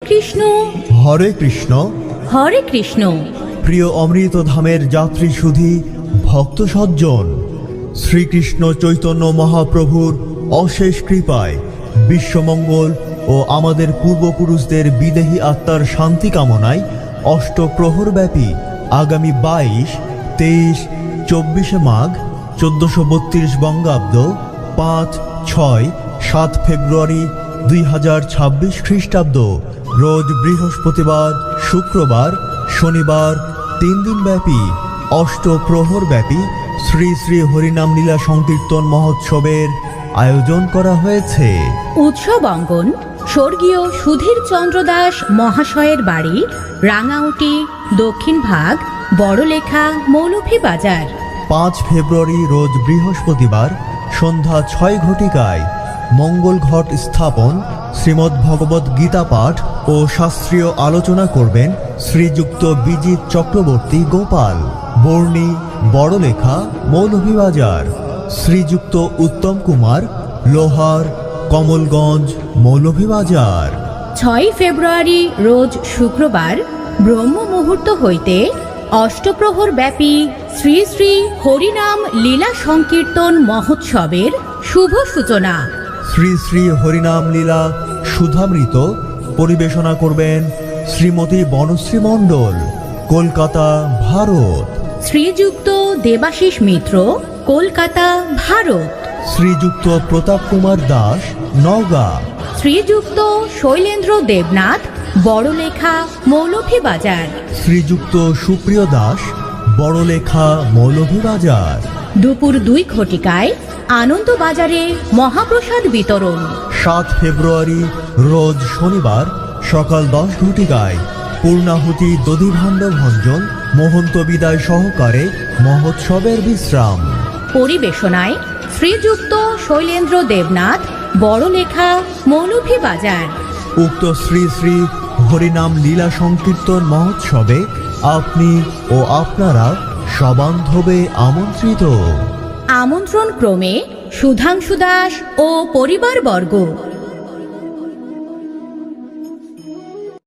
কৃষ্ণ হরে কৃষ্ণ। হরে কৃষ্ণ। প্রিয় অমৃত ধামের যাত্রী সুধী ভক্ত সজ্জন, শ্রীকৃষ্ণ চৈতন্য মহাপ্রভুর অশেষ কৃপায় বিশ্বমঙ্গল ও আমাদের পূর্বপুরুষদের বিদেহী আত্মার শান্তি কামনায় অষ্টপ্রহরব্যাপী আগামী 22, 23, 24 মাঘ 1432 বঙ্গাব্দ 5, 6, 7 ফেব্রুয়ারি 2026 খ্রিস্টাব্দ রোজ বৃহস্পতিবার, শুক্রবার, শনিবার 3 দিনব্যাপী অষ্টপ্রহরব্যাপী শ্রী শ্রী হরিনাম লীলা সংকীর্তন মহোৎসবের আয়োজন করা হয়েছে। উৎসব অঙ্গন স্বর্গীয় সুধীর চন্দ্র দাস মহাশয়ের বাড়ি, রাঙাউটি, দক্ষিণ ভাগ, বড়লেখা, মৌলভীবাজার। 5 ফেব্রুয়ারি রোজ বৃহস্পতিবার সন্ধ্যা 6 ঘটিকায় মঙ্গল ঘট স্থাপন, শ্রীমদ্ ভগবত গীতা পাঠ ও শাস্ত্রীয় আলোচনা করবেন শ্রীযুক্ত বিজিত চক্রবর্তী গোপাল, বর্ণী, বড়লেখা, মৌলভীবাজার। শ্রীযুক্ত উত্তম কুমার, লোহার, কমলগঞ্জ, মৌলভীবাজার। 6 ফেব্রুয়ারি রোজ শুক্রবার ব্রহ্ম মুহূর্ত হইতে অষ্টপ্রহর ব্যাপী শ্রী শ্রী হরিনাম লীলা সংকীর্তন মহোৎসবের শুভ সূচনা। শ্রী শ্রী হরিনাম লীলা সুধামৃত পরিবেশনা করবেন শ্রীমতী বনশ্রী মণ্ডল, কলকাতা, ভারত। শ্রীযুক্ত দেবাশিস মিত্র, কলকাতা, ভারত। শ্রীযুক্ত প্রতাপ কুমার দাস, নওগাঁ। শ্রীযুক্ত শৈলেন্দ্র দেবনাথ, বড়লেখা, মৌলভীবাজার। শ্রীযুক্ত সুপ্রিয় দাস, বড়লেখা, মৌলভীবাজার। দুপুর 2 ঘটিকায় আনন্দবাজারে মহাপ্রসাদ বিতরণ। 7 ফেব্রুয়ারি রোজ শনিবার সকাল 10 ঘটিকায় পূর্ণাহুতি দধিভাণ্ড ভঞ্জন মহন্ত বিদায় সহকারে মহোৎসবের বিশ্রাম। পরিবেশনায় শ্রীযুক্ত শৈলেন্দ্র দেবনাথ, বড়লেখা, মৌলভীবাজার। উক্ত শ্রী শ্রী হরিনাম লীলা সংকীর্তন মহোৎসবে আপনি ও আপনারা সবান্ধবে আমন্ত্রিত। আমন্ত্রণ ক্রমে সুধাংশু দাস ও পরিবারবর্গ।